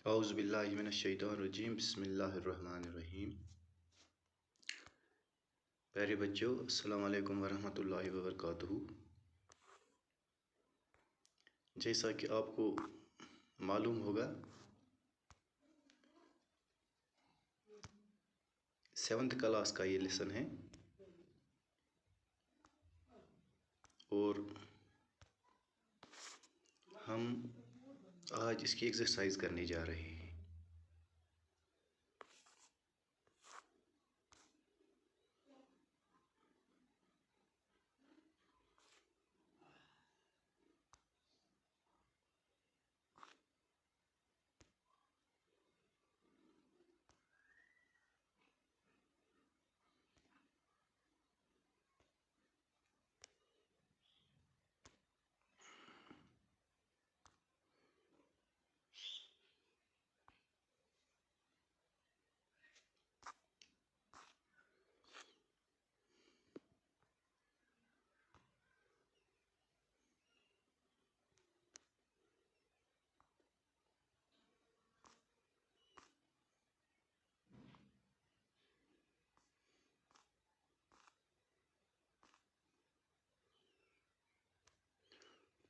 औज़ु बिल्लाहि मिनश्शैतानिर्रजीम बिस्मिल्लाहिर्रहमानिर्रहीम। प्यारे बच्चों, अस्सलाम वालेकुम वरहमतुल्लाहि वबरकातुहू। जैसा कि आपको मालूम होगा, 7th क्लास का ये लेसन है और हम आज इसकी एक्सरसाइज करने जा रहे हैं।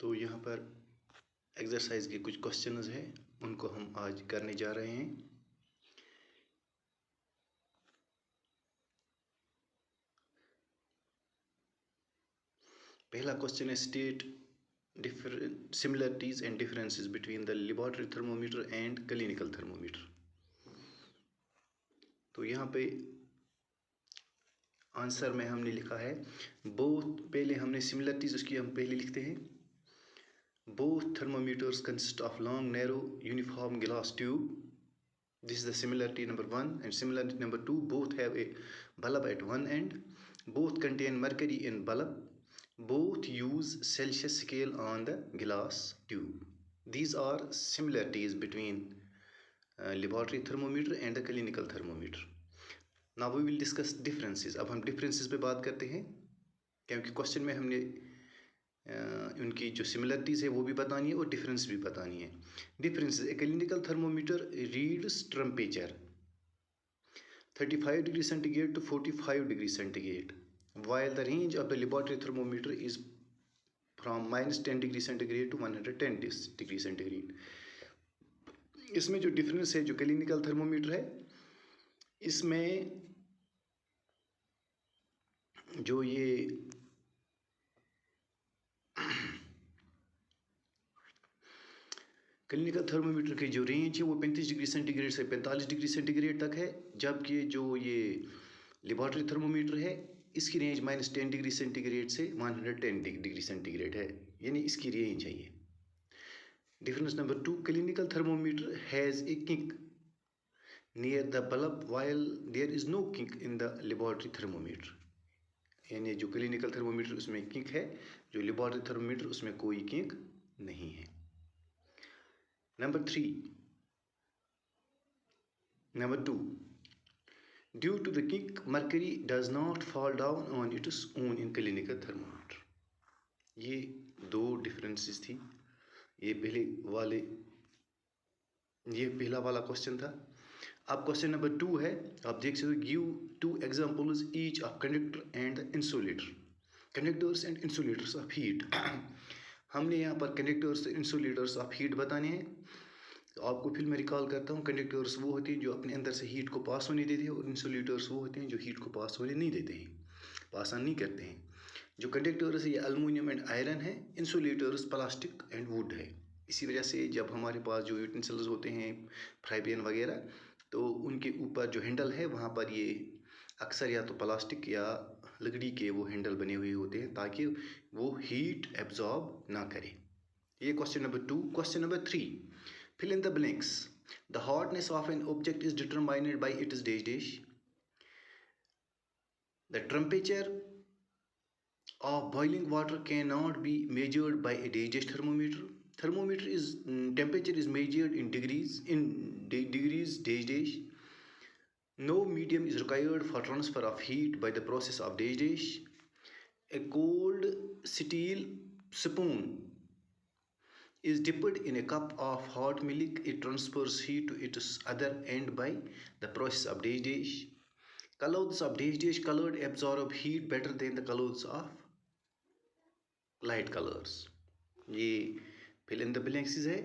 तो यहाँ पर एक्सरसाइज के कुछ क्वेश्चंस हैं, उनको हम आज करने जा रहे हैं। पहला क्वेश्चन है, state different similarities and differences between the laboratory thermometer and clinical thermometer। तो यहाँ पे आंसर में हमने लिखा है बोथ। पहले हमने सिमिलरिटीज उसकी हम पहले लिखते हैं। Both thermometers consist of long narrow uniform glass tube। This is the similarity number 1, and similarity number 2, both have a bulb at one end, both contain mercury in bulb, both use Celsius scale on the glass tube। These are similarities between laboratory thermometer and the clinical thermometer। Now we will discuss differences। अब हम differences पे बात करते हैं, क्योंकि question में हमने उनकी जो सिमिलरिटीज़ है वो भी बतानी है और डिफरेंस भी बतानी है। Differences, a clinical thermometer reads temperature 35 degree centigrade to 45 degree centigrade, while the range of the laboratory thermometer is from -10 degree centigrade to 110 degree centigrade. इसमें जो डिफरेंस है, जो क्लिनिकल थर्मोमीटर है, इसमें जो ये क्लिनिकल थर्मोमीटर की जो रेंज है वो 35 डिग्री सेंटीग्रेड से 45 डिग्री सेंटीग्रेड तक है, जबकि जो ये लेबॉरेटरी थर्मोमीटर है इसकी रेंज -10 डिग्री सेंटीग्रेड से 110 डिग्री सेंटीग्रेड है, यानी इसकी रेंज है ये। Difference number 2, clinical thermometer has a kink near the bulb while there is no kink in the laboratory thermometer. यानी जो क्लिनिकल थर्मोमीटर उसमें किंक है, जो लेबॉरेटरी थर्मोमीटर उसमें कोई किंक नहीं है। Number 2, due to the kink, mercury does not fall down on its own in clinical thermometer। ये दो डिफरेंसेस थी। ये पहला वाला क्वेश्चन था। अब क्वेश्चन नंबर 2 है, आप देख सकते हो, give 2 examples each of conductor and insulator. Conductors and insulators of heat. हमने यहाँ पर कंडक्टर्स इंसुलेटर्स ऑफ हीट बताने हैं। तो आपको फिर मैं रिकॉल करता हूँ, कंडक्टर्स वो होते हैं जो अपने अंदर से हीट को पास होने देते हैं, और इंसुलेटर्स वो होते हैं जो हीट को पास होने नहीं देते हैं, पास ऑन नहीं करते हैं। जो कंडक्टर्स ये एल्युमिनियम एंड आयरन है, इंसुलेटर्स प्लास्टिक एंड वुड है। इसी वजह से जब हमारे पास जो यूटेंसिल्स होते हैं, फ्राई पैन वगैरह, तो उनके ऊपर जो हैंडल है वहाँ पर ये अक्सर या तो प्लास्टिक या लकड़ी के वो हैंडल बने हुए होते हैं ताकि वो हीट एब्जॉर्ब ना करे। ये question number 2। Question number 3, fill in the blanks। The hotness of an object is determined by its dash. The temperature of boiling water cannot be measured by a dash thermometer। Thermometer is temperature is measured in degrees dash. No medium is required for transfer of heat by the process of dash. A cold steel spoon is dipped in a cup of hot milk. It transfers heat to its other end by the process of digestion. Clothes of digestion colored absorb heat better than the clothes of light colors. ये fill in the blanks है.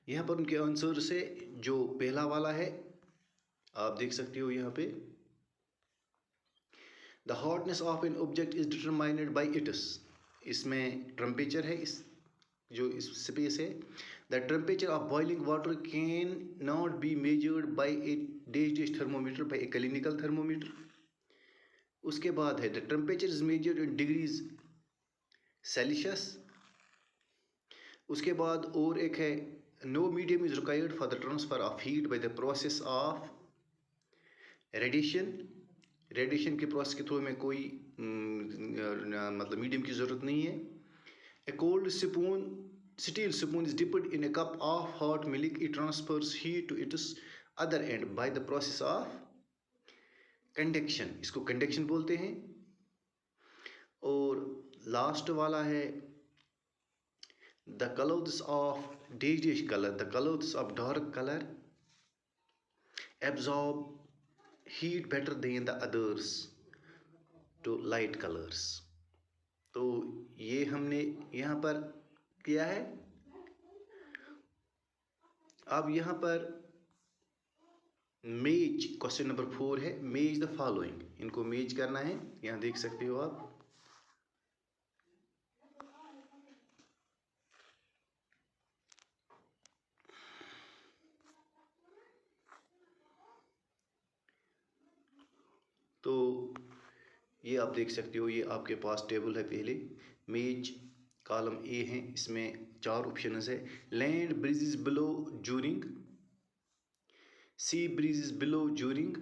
यहाँ पर उनके answer से जो पहला वाला है आप देख सकते हो यहाँ पे The hotness of an object is determined by its. इसमें टेम्परेचर है इस जो इस स्पेस है. The temperature of boiling water can not be measured by a digestion thermometer, by a clinical thermometer. उसके बाद है the temperature is measured in degrees Celsius. उसके बाद और एक है no medium is required for the transfer of heat by the process of radiation. Radiation के process के थ्रू में कोई मतलब मीडियम की ज़रूरत नहीं है. A cold spoon, steel spoon is dipped in a cup of hot milk. It transfers heat to its other end by the process of conduction. इसको conduction बोलते हैं. और लास्ट वाला है the clothes of digestion color, the clothes of dark color absorb heat better than the others to light colors. तो ये हमने यहाँ पर किया है. अब यहाँ पर मेज क्वेश्चन नंबर 4 है. मेज द फॉलोइंग. इनको मेज करना है. यहाँ देख सकते हो आप. तो ये आप देख सकते हो ये आपके पास टेबल है. पहले मेज कॉलम ए है. इसमें 4 ऑप्शंस है. Land breezes below during, sea breezes below during,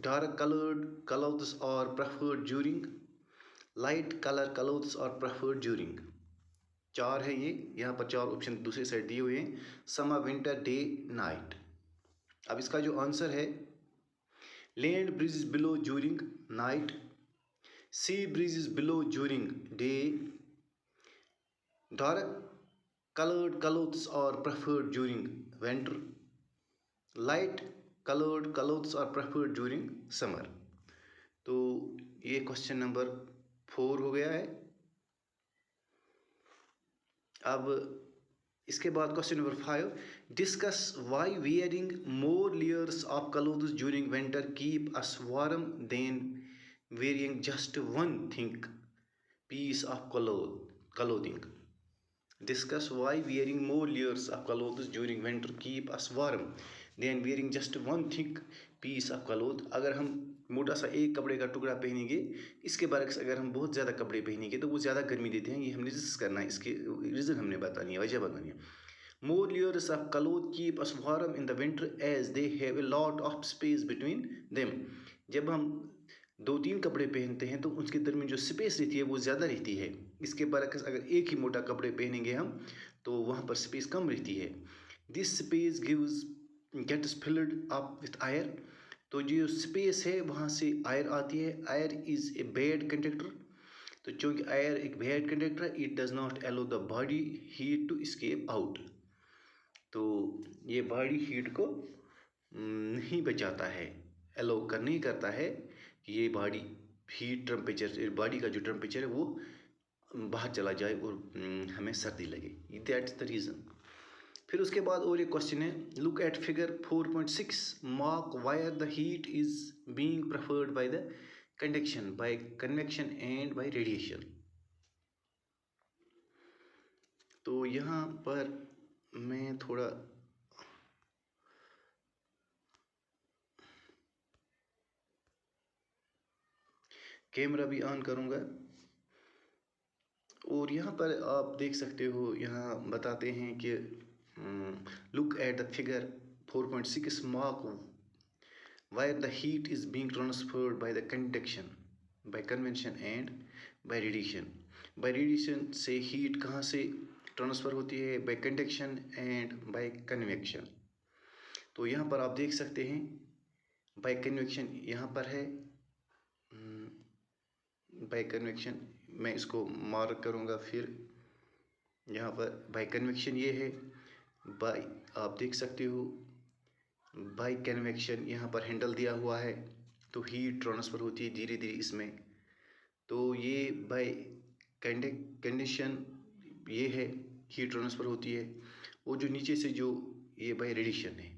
dark coloured clothes are preferred during, light colour clothes are preferred during. 4 है ये. यहाँ पर 4 ऑप्शन दूसरे साइड दिए हुए हैं. Summer, winter, day, night. अब इसका जो आंसर है land breezes below during night, sea breezes below during day, dark colored clothes are preferred during winter, light colored clothes are preferred during summer. तो ये क्वेश्चन नंबर 4 हो गया है. अब इसके बाद question number 5. Discuss Y wearing more layers of clothes during winter keep us warm than wearing just one thick piece of clothing. Discuss why wearing more layers of clothes during winter keep us warm than wearing just one thick piece of cloth. अगर हम मोटा सा एक कपड़े का टुकड़ा पहनेंगे इसके बरक्स अगर हम बहुत ज़्यादा कपड़े पहनेंगे तो वो ज़्यादा गर्मी देते हैं. ये हमने डिस्कस करना है. इसके रीज़न हमने बतानी है, वजह बतानी है. More layers of cloth keep us warm in the winter as they have a lot of space between them. जब हम 2-3 कपड़े पहनते हैं तो उसके दरमियान जो स्पेस रहती है वो ज़्यादा रहती है. इसके बरक्स अगर एक ही मोटा कपड़े पहनेंगे हम तो वहाँ पर स्पेस कम रहती है. This space gets filled up with air. तो जो स्पेस है वहाँ से आयर आती है. Air is a bad conductor. तो चूँकि आयर एक बैड कंडक्टर है, it does not allow the body heat to escape out. तो ये बॉडी हीट को नहीं बचाता है, अलो कर नहीं करता है ये बॉडी हीट टेम्परेचर, बॉडी का जो टेम्परेचर है वो बाहर चला जाए और हमें सर्दी लगे. That's the reason. फिर उसके बाद और एक क्वेश्चन है. Look at figure 4.6. Mark where the heat is being preferred by the conduction, by convection and by radiation. तो यहाँ पर मैं थोड़ा कैमरा भी ऑन करूँगा. और यहाँ पर आप देख सकते हो यहाँ बताते हैं कि look at the figure 4.6. Mark where the heat is being transferred by the conduction, by convention and by radiation. By radiation से हीट कहाँ से ट्रांसफ़र होती है? By conduction and by convection. तो यहाँ पर आप देख सकते हैं बाय कन्वेक्शन यहाँ पर है. बाय कन्वेक्शन मैं इसको मार्क करूँगा. फिर यहाँ पर बाय कन्वेक्शन ये है, बाय आप देख सकते हो बाय कन्वेक्शन यहाँ पर हैंडल दिया हुआ है, तो हीट ट्रांसफ़र होती है धीरे धीरे इसमें। तो ये बाय कंडीशन ये है, हीट ट्रांसफ़र होती है। और जो नीचे से जो ये बाय रेडिएशन है,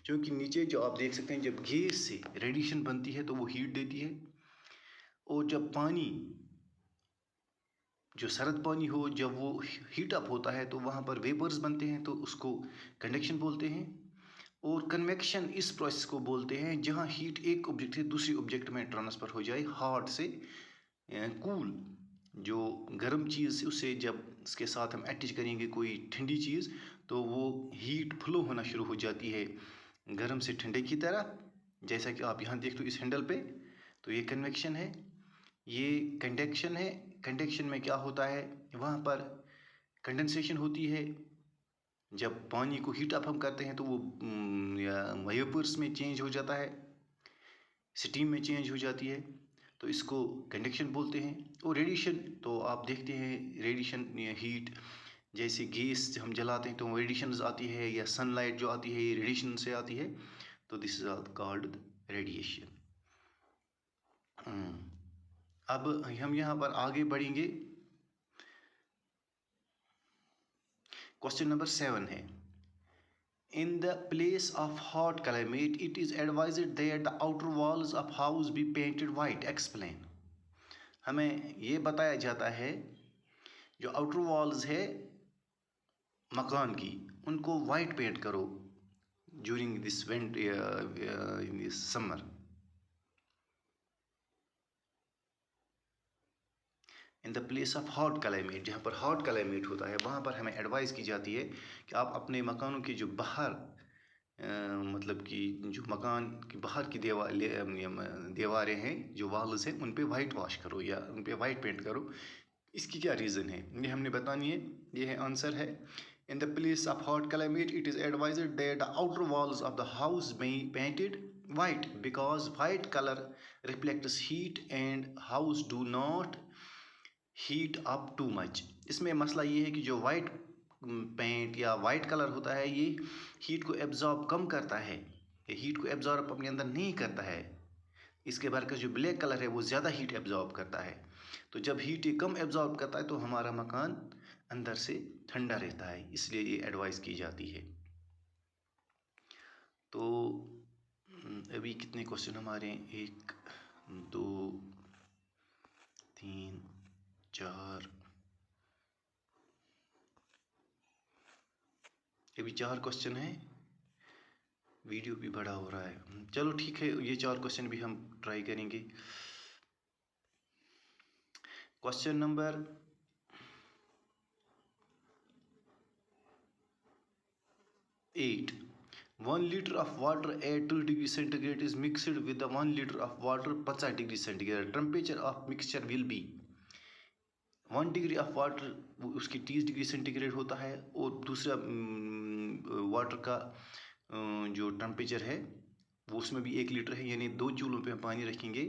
क्योंकि नीचे जो आप देख सकते हैं जब गैस से रेडिएशन बनती है तो वो हीट देती है, और जब पानी जो सरद पानी हो जब वो हीट अप होता है तो वहाँ पर वेपर्स बनते हैं, तो उसको कंडक्शन बोलते हैं। और कन्वेक्शन इस प्रोसेस को बोलते हैं जहाँ हीट एक ऑब्जेक्ट से दूसरे ऑब्जेक्ट में ट्रांसफ़र हो जाए, हॉट से कूल। जो गर्म चीज़ से उससे जब इसके साथ हम अटैच करेंगे कोई ठंडी चीज़, तो वो हीट फ्लो होना शुरू हो जाती है गर्म से ठंडे की तरह, जैसा कि आप यहाँ देखते हो इस हैंडल पे। तो ये कन्वेक्शन है, ये कंडक्शन है। कंडक्शन में क्या होता है, वहाँ पर कंडेंसेशन होती है। जब पानी को हीट अप हम करते हैं तो वो वेपर्स में चेंज हो जाता है, स्टीम में चेंज हो जाती है, तो इसको कंडक्शन बोलते हैं। और रेडिएशन तो आप देखते हैं, रेडिएशन हीट जैसे गैस हम जलाते हैं तो रेडिएशंस आती है, या सनलाइट जो आती है ये रेडिएशन से आती है, तो दिस इज कॉल्ड रेडिएशन। अब हम यहाँ पर आगे बढ़ेंगे। क्वेश्चन नंबर 7 है, in the place of hot climate it is advised that the outer walls of house be painted white, explain। हमें ये बताया जाता है जो आउटर वॉल्स है मकान की, उनको वाइट पेंट करो during this in this summer. In the place of hot climate, जहाँ पर हॉट क्लाइमेट होता है वहाँ पर हमें एडवाइस की जाती है कि आप अपने मकानों के जो बाहर मतलब कि जो मकान की बाहर की दीवारें हैं, जो वॉल्स हैं, उन पे वाइट वॉश करो या उन पे वाइट पेंट करो। इसकी क्या रीज़न है ये हमने बतानी है, ये है आंसर है। In the place of hot climate it is advised that the outer walls of the house be painted white because white color reflects heat and house do not heat up too much। इसमें मसला ये है कि जो white paint या white colour होता है ये हीट को एब्जॉर्ब कम करता है, ये हीट को एब्जॉर्ब अपने अंदर नहीं करता है। इसके बरकस जो ब्लैक कलर है वो ज़्यादा हीट एब्जॉर्ब करता है। तो जब हीट ये कम एब्जॉर्ब करता है तो हमारा मकान अंदर से ठंडा रहता है, इसलिए ये एडवाइस की जाती है। तो अभी कितने क्वेश्चन हमारे, 1 2 3 4, अभी 4 क्वेश्चन है, वीडियो भी बड़ा हो रहा है। चलो ठीक है, ये 4 क्वेश्चन भी हम ट्राई करेंगे। Question number 8, 1 liter of water at 2 degree centigrade is mixed with the 1 liter of water 50 degree centigrade, temperature of mixture will be। 1 degree of water उसकी 30 डिग्री सेंटीग्रेड होता है, और दूसरा वाटर का जो टेम्परेचर है वो उसमें भी 1 लीटर है, यानी 2 चूल्हों पे हम पानी रखेंगे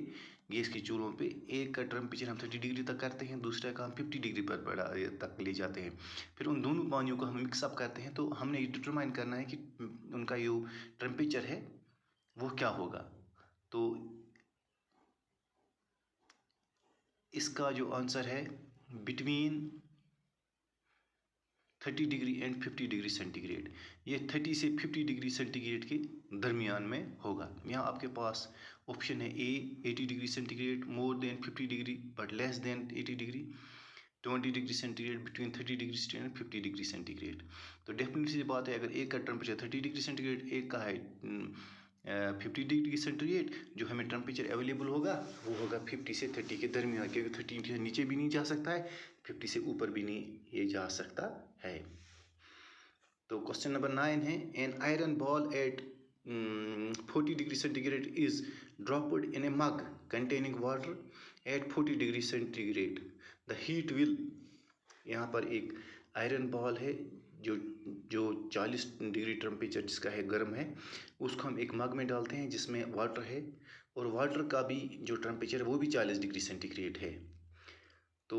गैस की चूल्हों पे। एक का टेम्परेचर हम 30 डिग्री तक करते हैं, दूसरा का हम 50 डिग्री पर तक ले जाते हैं। फिर उन दोनों पानियों को हम मिक्सअप करते हैं, तो हमने ये डिटरमाइन करना है कि उनका जो टेम्परेचर है वो क्या होगा। तो इसका जो आंसर है between 30 degree and 50 degree centigrade, ये 30 से 50 डिग्री सेंटीग्रेड के दरमियान में होगा। यहाँ आपके पास ऑप्शन है ए 80 degree centigrade, more than 50 degree but less than 80 degree, 20 degree centigrade, between 30 degree centigrade and 50 degree centigrade. तो डेफिनेटली सी बात है, अगर एक का टेम्परेचर 30 डिग्री सेंटीग्रेड, एक का है 50 डिग्री सेंटीग्रेड, जो हमें टेम्परेचर अवेलेबल होगा वो होगा 50 से 30 के दरमियान, क्योंकि 30 के नीचे भी नहीं जा सकता है, 50 से ऊपर भी नहीं ये जा सकता है। तो क्वेश्चन नंबर 9 है, an iron ball at 40 degree centigrade is dropped in a mug containing water at 40 degree centigrade, the heat will. यहाँ पर एक आयरन बॉल है जो जो 40 डिग्री टेम्परेचर जिसका है गर्म है, उसको हम एक मग में डालते हैं जिसमें वाटर है, और वाटर का भी जो टेम्परेचर है वो भी 40 डिग्री सेंटीग्रेड है। तो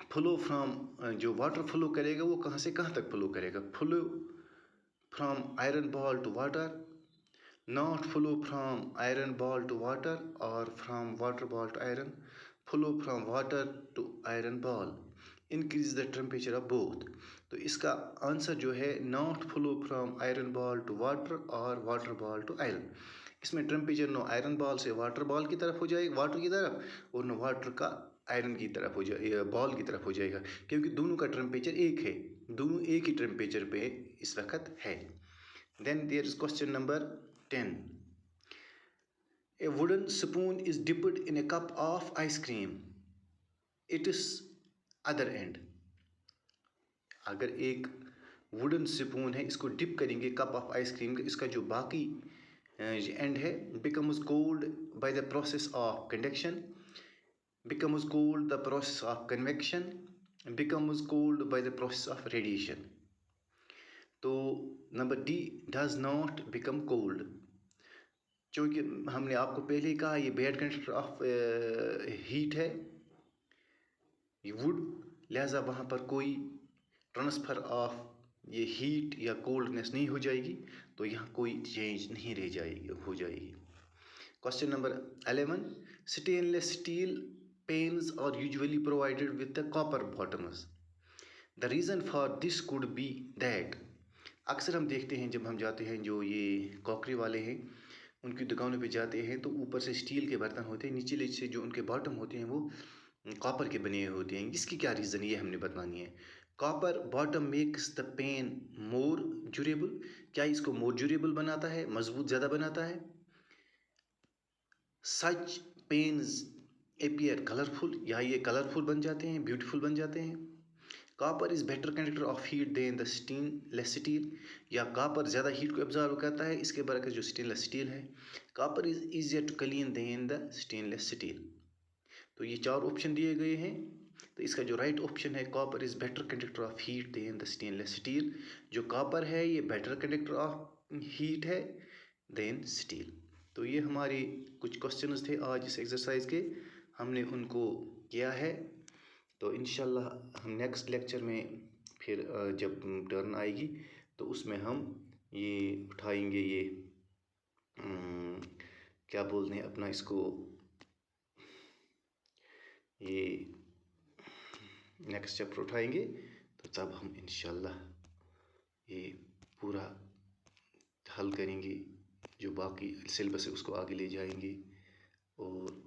फ्लो फ्रॉम, जो वाटर फ्लो करेगा वो कहाँ से कहाँ तक फ्लो करेगा? Flow from iron ball to water, not flow from iron ball to water, और from water ball to iron, flow from water to iron ball, increase the temperature of both. तो इसका आंसर जो है not flow from iron ball to water और water ball to iron. इसमें temperature no iron ball से water ball की तरफ हो जाएगा, वाटर की तरफ, और नो वाटर का आयरन की तरफ हो जाए, बॉल की तरफ हो जाएगा, क्योंकि दोनों का टेम्परेचर एक है, दोनों एक ही टेम्परेचर पे इस वक्त है। Then there is question number 10. A wooden spoon is dipped in a cup of ice cream. It is other end. अगर एक वुडन स्पून है, इसको डिप करेंगे कप ऑफ आइसक्रीम का, इसका जो बाकी एंड है becomes cold by the process of conduction, becomes cold the process of convection, becomes cold by the process of radiation. तो number D does not become cold, क्योंकि हमने आपको पहले ही कहा ये बैड कंडक्टर ऑफ हीट है, ये वुड, लिहाजा वहाँ पर कोई ट्रांसफ़र ऑफ ये हीट या कोल्डनेस नहीं हो जाएगी, तो यहाँ कोई चेंज नहीं रह जाएगी, हो जाएगी। Question number 11. Stainless steel pans are usually provided with the copper bottoms. The reason for this could be that, अक्सर हम देखते हैं जब हम जाते हैं, जो ये कॉकरी वाले हैं उनकी दुकानों पे जाते हैं, तो ऊपर से स्टील के बर्तन होते हैं, नीचे से जो उनके बॉटम होते हैं वो कॉपर के बने हुए होते हैं। इसकी क्या रीज़न ये हमने बतानी है। Copper bottom makes the pan more durable, क्या इसको मोर ड्यूरेबल बनाता है, मजबूत ज़्यादा बनाता है। सच पेन्स अपीयर कलरफुल, या ये कलरफुल बन जाते हैं, ब्यूटीफुल बन जाते हैं। Copper is better conductor of heat than the stainless steel, या कॉपर ज़्यादा हीट को एब्जॉर्व करता है इसके बरकस जो स्टेनलेस स्टील है। Copper is easier to clean than the stainless steel. तो ये 4 ऑप्शन दिए गए हैं, तो इसका जो राइट ऑप्शन है copper is better conductor of heat than the stainless steel. जो कॉपर है ये बेटर कंडक्टर ऑफ हीट है देन स्टील। तो ये हमारे कुछ क्वेश्चंस थे आज इस एक्सरसाइज के, हमने उनको किया है। तो इंशाल्लाह हम नेक्स्ट लेक्चर में फिर जब टर्न आएगी तो उसमें हम ये उठाएंगे, ये क्या बोलते हैं अपना इसको, ये नेक्स्ट चैप्टर उठाएंगे, तो तब हम इंशाल्लाह ये पूरा हल करेंगे, जो बाकी सिलेबस है उसको आगे ले जाएंगे और